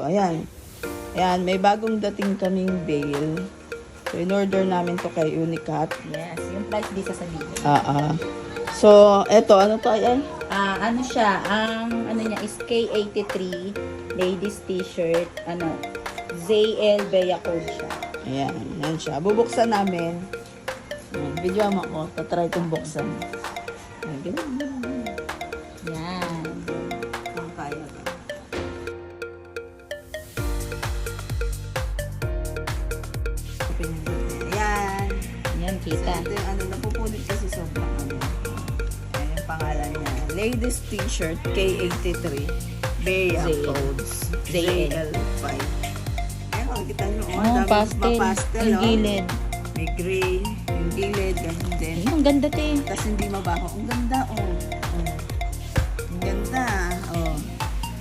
Ayan. Ayan, may bagong dating kaming bail. So, in-order namin to kay Unicat. Yes, yung price di sasabihin. So, eto, ano to ay? Ano siya, ang ano niya is K83 ladies t-shirt, ZL Bea code siya. Ayan, yan siya. Bubuksan namin. Ayan, video mo ako. Tatry kong buksan. Ayan, ganun. Yan. Ang kaya ka. Ayan. Yan, So, kita. ito yung napupunit kasi sobrang Ayan yung pangalan niya. Ladies t-shirt K83. Bea ZL. codes. ZL. ZL5. Ayan, kita nyo. Oh, pastel. Pastel, Yung gilid. May gray. Yung gilid. Ganun din. Ang ganda te. Tapos hindi mabaho. Ang ganda, oh. Ang ganda, oh.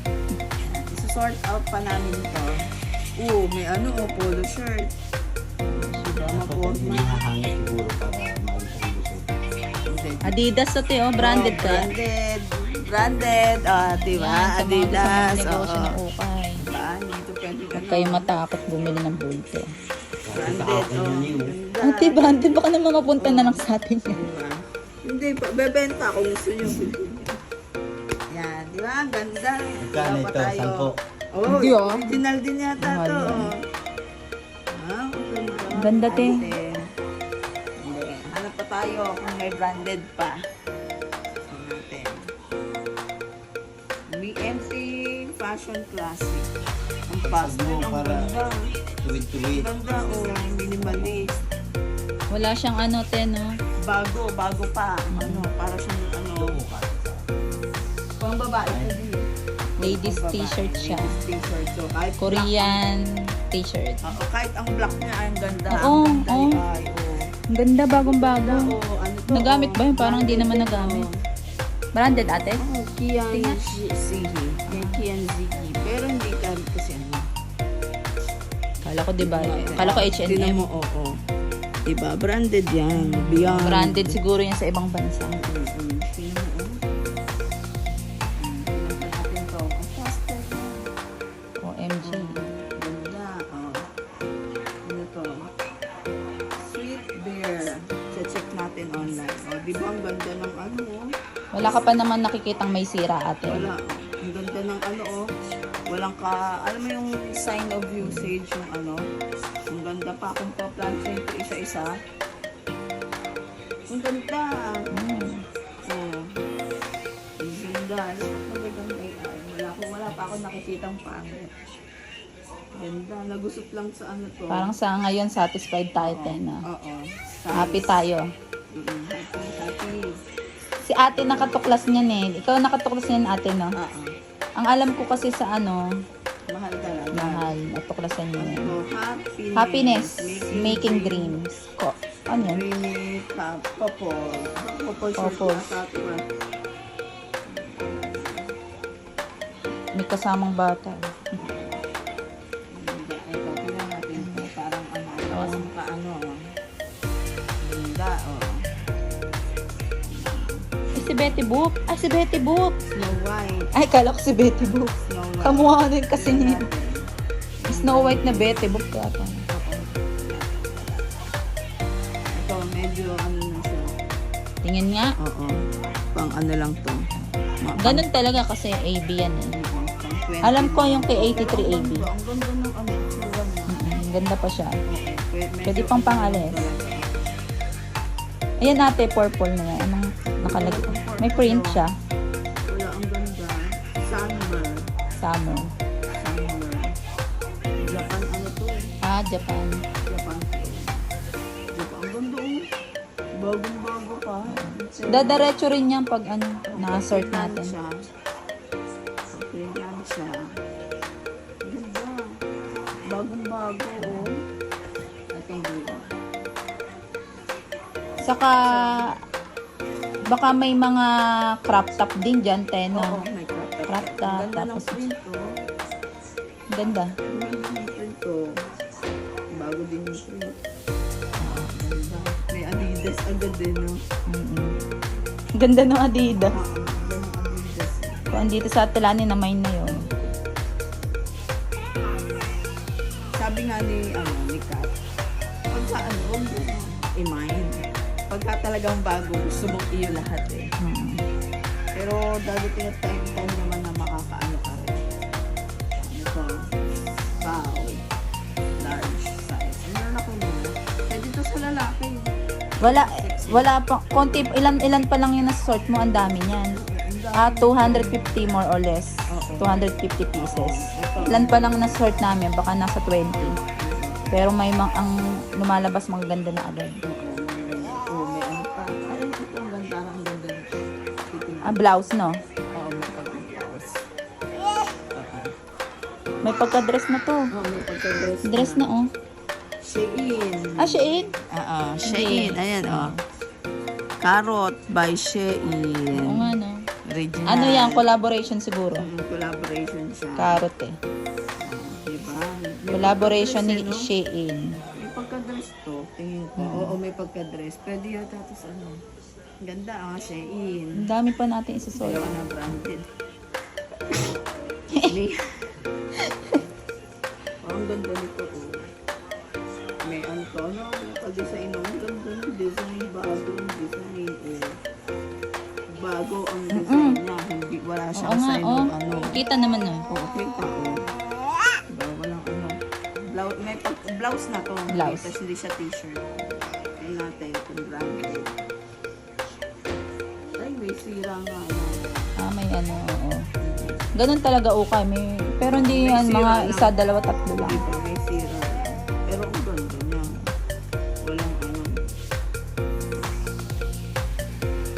Ayan, isa-sort out pa namin to. May polo shirt. Diba, maport na. Hahangit siguro para maalis ang gusto. Adidas to te, oh. Branded ka. Branded. Diba? Yan, sa mga gusto Adidas. negosyo ng ukay. Diba? Dito pwede Huwag kayo matakot bumili ng bulto. Branded, Ganda. Ate, branded. Baka naman mapunta na lang sa atin yan. Diba? Hindi, bebenta kung gusto nyo. Yan, di ba? Ang ganda. Magkano Wala pa ito? tayo. 10? Oh, Hindi, oh. original din yata Mahal to. yan. Ganda. Ganda, te. Hindi. Hanap pa tayo kung may branded pa. Tingnan natin. BMC Fashion Classic. Ang pastel. Ang Para ganda. tuwid-tuwid. Ang ganda, minimalist. Wala siyang te, no? Bago pa. Para siyang pang babae ito din. Ladies Pang babae, t-shirt siya. ladies t-shirt. So, kahit Korean t-shirt. black, kahit ang black niya ay ang ganda. Oo, Ang ganda oo. niya ay, Ang ganda, bagong-bago. ano to, Nagamit ba yun? Parang hindi naman nagamit. Branded, ate? Kian Tingnan. Zihi. Kian Zihi. Pero hindi kasi Kala ko, diba? Kala ko Tingnan H&M. mo, oo. Diba? Branded yan. Beyond. Branded siguro yan sa ibang bansa. Tingnan mo, Tingnan natin to. Ang pastel. OMG. Ganda. Ano to? Sweet Bear. Check natin online. Di ba ang ganda ng Wala ka pa naman nakikitang may sira, ate. Wala. Ang ganda ng walang alam mo yung sign of usage yung Ang ganda pa kung pa-planting ito isa-isa. Ang ganda. Ang ganda. Magandang AI. Wala pa ako nakikitang pangit. Ganda. Nagusot lang sa to. Parang sa ngayon, satisfied tayo, te, no? Oo. Happy tayo. Happy. Si ate nakatuklas niyan eh. Ikaw nakatuklas niyan, ate, no? Oo. Ang alam ko kasi sa Mahal talaga. mahal, natuklasan niyo yan. So, Happiness, making dreams. Ano yan? Dreamy Popol. Popol. Popol. May kasamang bata. Ito, tingnan natin. Parang parang ganda, Si Betty Boop. Si Betty Boop. Snow White. Ay, kala ko si Betty Boop. Snow White. Kamukha din kasi niya. Natin. Snow White na Betty Boop yata. Ito, medyo na siya. Tingin nga. Oo. Pang lang to. Ganun talaga kasi AB yan eh. Pang 20. Alam ko yung kay 83 AB. Ang ganda ng tsura niya. Ganda pa siya. Medyo Pwede pang pangalis. Ayan ate, purple na yan. Anong nakalagay? May print siya. Wala, ang ganda. Summer. Summer. Japan to. Japan. Japan. Ang ganda Bagong-bago pa. Dadaretso rin yan pag na-sort natin. Okay, yan siya. Ganda. Bagong-bago, Saka, baka may mga crop top din dyan, Teno. Oo, may crop top. Crop top, Ang ganda ng tapos- print, Ganda. Ang ganda ng print, Bago din yung print. Ganda. May Adidas agad din, no? Ganda ng Adidas. Ganda ng Adidas. Kung andito sa Atilani na mine na yun. sabi nga ni Kat, pagka huwag mo i-mind. Pagka talagang bago, gusto mong iyo lahat eh. Pero dadating at time naman na makakaano ka rin. Ano to? Bow. Large size. Meron ako muna. Pwede to sa lalaki. Wala pa, konti, ilan pa lang yung nasa-sort mo, ang dami niyan. 250 more or less. 250 pieces. Ilan pa lang na-sort namin, baka nasa 20. Pero may ang lumalabas mga ganda na agad. Oo, may ano pa. Ay, ito ang ganda. Ang ganda nito. Blouse, no? Oo, may pagka-blouse. May pagka-dress na to. Oo, may pagka-dress. Dress na, oh. Shein. Shein? Oo, Shein. Ayan, oh. Carrot by Shein. Oo nga, no? Original. Ano yan? Collaboration siguro. Collaboration siya. Carrot, eh. Diba? May Collaboration ni pagka-dress, Shein. May pagka-dress to. Tingin ko. Oo, may pagka-dress. Pwede yata tapos ano. Ganda, Shein. Ang dami pa natin isasort. Ayaw na branded. May... ang ganda nito, oh. May ano to, ano? Pag-design, oh. Ang ganda ng design. Bagong design, oh. Bago ang design niya. Hindi, wala Oo siyang nga, sign oh. of ano. Kita naman, no? Oo, kita, oh. Diba, walang ano. May blouse na to. Blouse. Tapos hindi siya t-shirt. Tingnan natin kung branded. Ay, may sira nga. May ano, oo. Ganun talaga, okay. Pero hindi May yan, sira mga lang. isa, dalawa, tatlo lang. Dito, may sira. Pero ang ganda niya. Walang ano.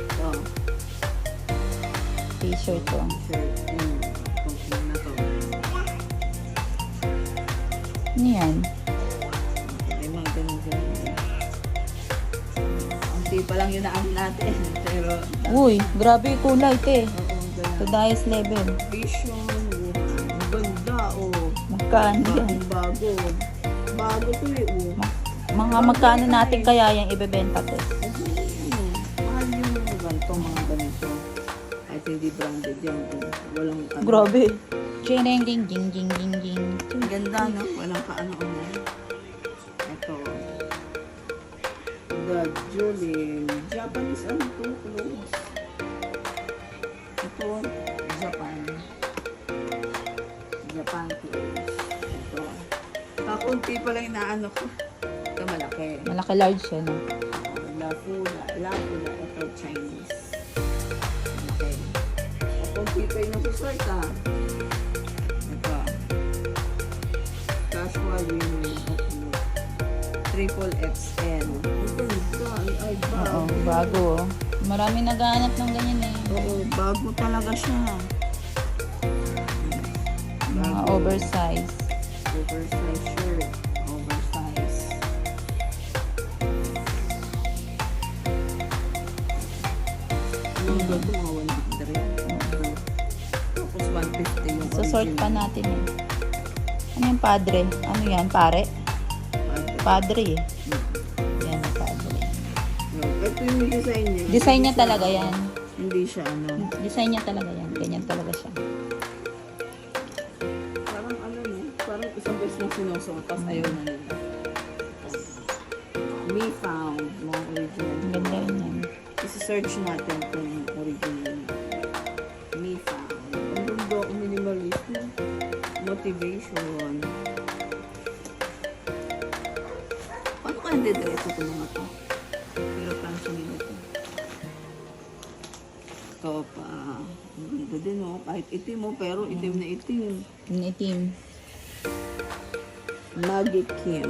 Ito, T-shirt to. shirt. Kung na to. Ano yan? May mga ganun-ganun. Ang pa lang yun na natin. Pero, Uy, grabe yung kulay, te. oo, To ganun. the highest level. Vision. Ang ganda, oh. Magkano yan? Bago. Bago to eh, oh. Mga magkano natin kaya yung ibebenta, te? Mahal yung ganito, mga ganito. Kahit hindi branded yan. Walang ano. Grabe. Jing, jing, jing, jing, jing, jing. Ang ganda, no? Walang kaano-ano. Ito. The Julin. Japanese ano to? Clothes. Ito. Japan. Japan clothes. Ito. Kakunti pala yung naano ko. Ito malaki. Malaki large siya, no? La Pula. Ito Chinese. Okay. Kakunti pa yung nasusort, ah. Ito. Casual women. Triple XL. Ang ganda. Ay, Oo, bago. bago. Oh. Marami naghahanap ng ganyan, eh. Oo, bago talaga siya. Mga oversize. Oversize shirt. Oversize. Ang ganda, mga 100. Tapos 150 yung So, sort pa original. natin, eh. Ano yung padre? Ano yan? Pare? Padre, eh. Yan, padre. Ito yung design niya. Design niya talaga yan. Hindi siya ano. Design niya talaga yan. Ganyan talaga siya. Parang ano no. Parang isang beses na sinusuot. Tapos ayaw na nila. Me found. Mga original. Ang ganda yun yan. Isi-search natin kung original. Me found. Ang ganda. Minimalist no. Motivation. Paano kaya didiretso ito mga to? Pero parang siya nila ito. Ito pa. Ang ganda din oh. Kahit itim mo, pero itim na itim. Yung itim. Maggie Kim.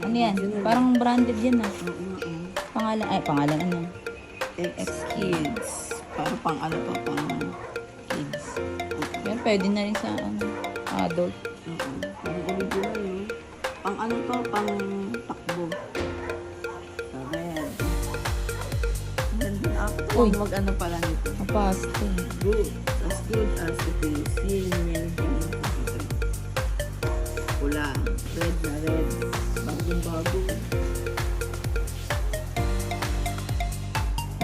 Ano yan? Parang branded yan, ah. Oo. Pangalan ano? X-Kids. Para pang ano to, pang kids. Pero pwede na rin sa ano, adult. Oo. Pang original eh. Pang ano to, pang takbo. Sa red. Ganda ako. Uy. Mag-ano pala nito. Kapaste. Good. As good as it is. Yun. Pula. Red na red. Bagong bago.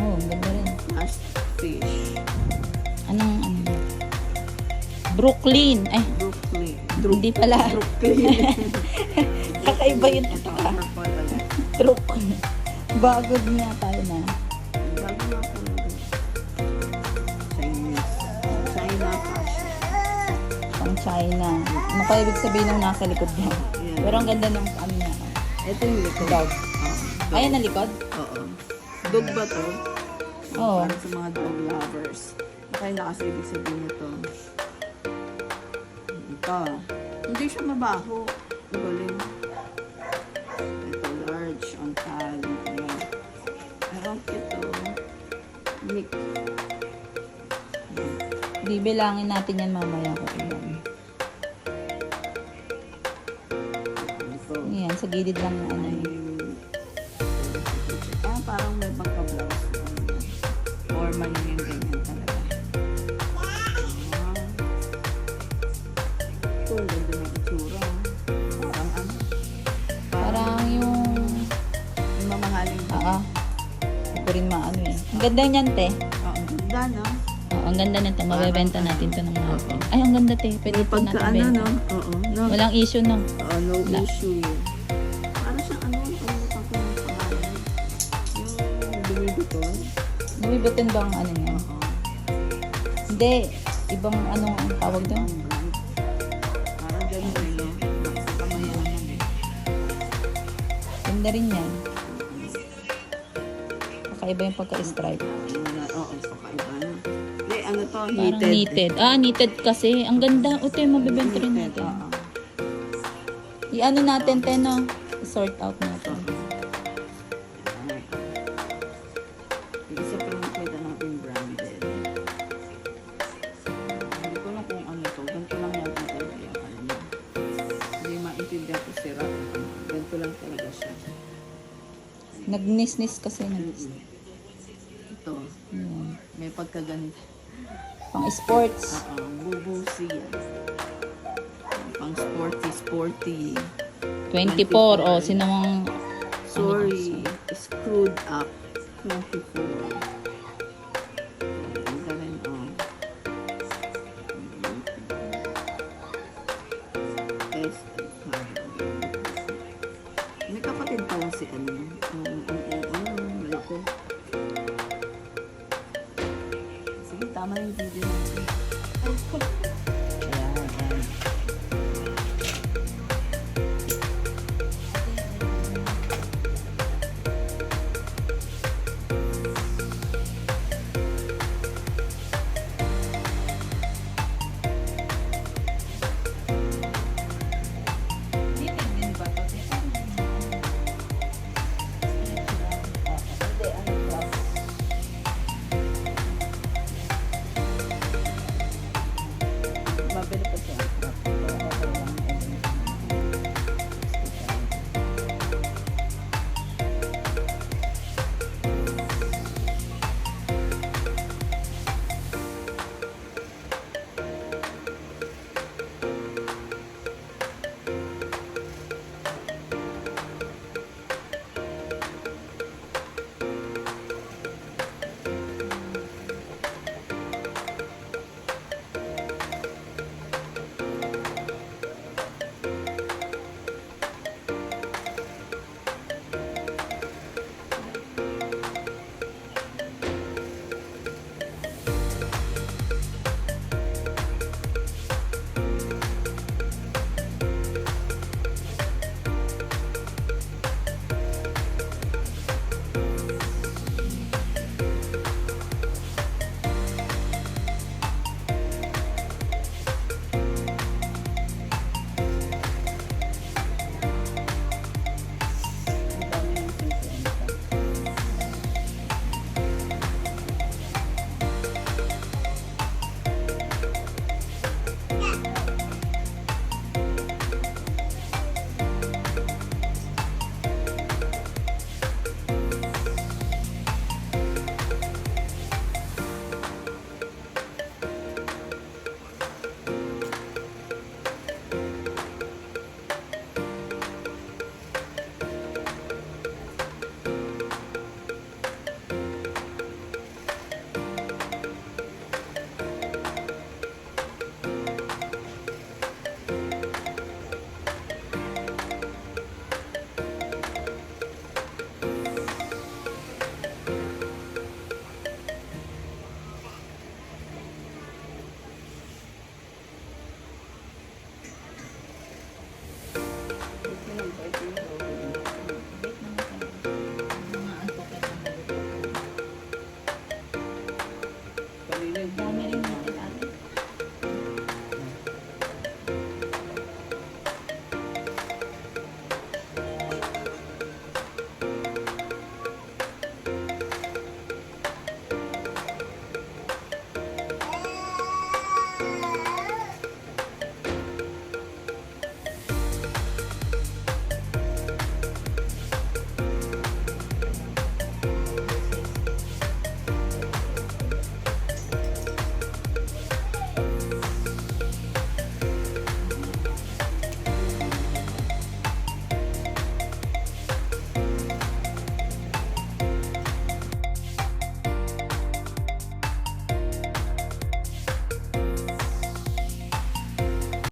Oh, ang Brooklyn. Ay, Brooklyn. hindi pala. Brooklyn. Kakaiba yun. Ito, purple ulit. Truk. Bago din yata yun na. Bago na ako na din. Chinese. China fashion. Pang China. Ano kaya ibig sabihin ng nasa likod niya? Yan. Pero ang ganda ng ano niya. Ito yung likod. Dog. Oo. Ayan na likod? Oo. Dog ba to? Oo. Para sa mga dog lovers. Kaya na kasi ibig sabihin nito. Ito. Hindi siya mabaho. Ang galing. Ito, large, ang tag. Ayan. Pero ito, Nick. Bibilangin natin yan mamaya ko. Ilan. Ito. Ayan, sa gilid lang na ano. Parang may pagka-blouse. Formal yung ganyan talaga. Ito, ganda ng itsura. Parang ano? Parang yung... Yung mamahaling Hindi ko rin maano eh. Ang ganda niyan, te. ang ganda, no? Ang ganda nito. Mabebenta natin to ng natin. Ay, ang ganda, te. Pwede po natin Pagka ano, benta. no? Oo, no? Walang issue, no? No Wala. issue. Parang siya, ano, palimutan ko yung pangalan. Yung Louis Vuitton. Louis Vuitton bang ano niya? Oo. Hindi. Ibang ano ang tawag doon? Ang brand. Parang ganun, eh, no? Sa kamayanan, eh. Ganda rin yan. Kakaiba yung pagka-stripe. Oo, so kaiba na. Hindi, ano to, Parang knitted. knitted. Knitted kasi. Ang ganda. O, te, mabibenta rin Knitted, natin. oo. I-ano natin, te, no? I-sort out natin. Ay. Isa pa lang kita natin branded. Hindi ko lang kung ano to. Ganito lang yata talaga yung ano niya. Hindi maintindihan ko sira. Ganito lang talaga siya. Nag-nis-nis kasi. Ito. Ayan. May pagkaganito. Pang sports. Bubusi yan. Pang sporty. 24. O, sino mang... Sorry. Screwed up. 24. Ang galing, oh. S. May kapatid pala si ano. Malaki. Sige, tama yung video natin.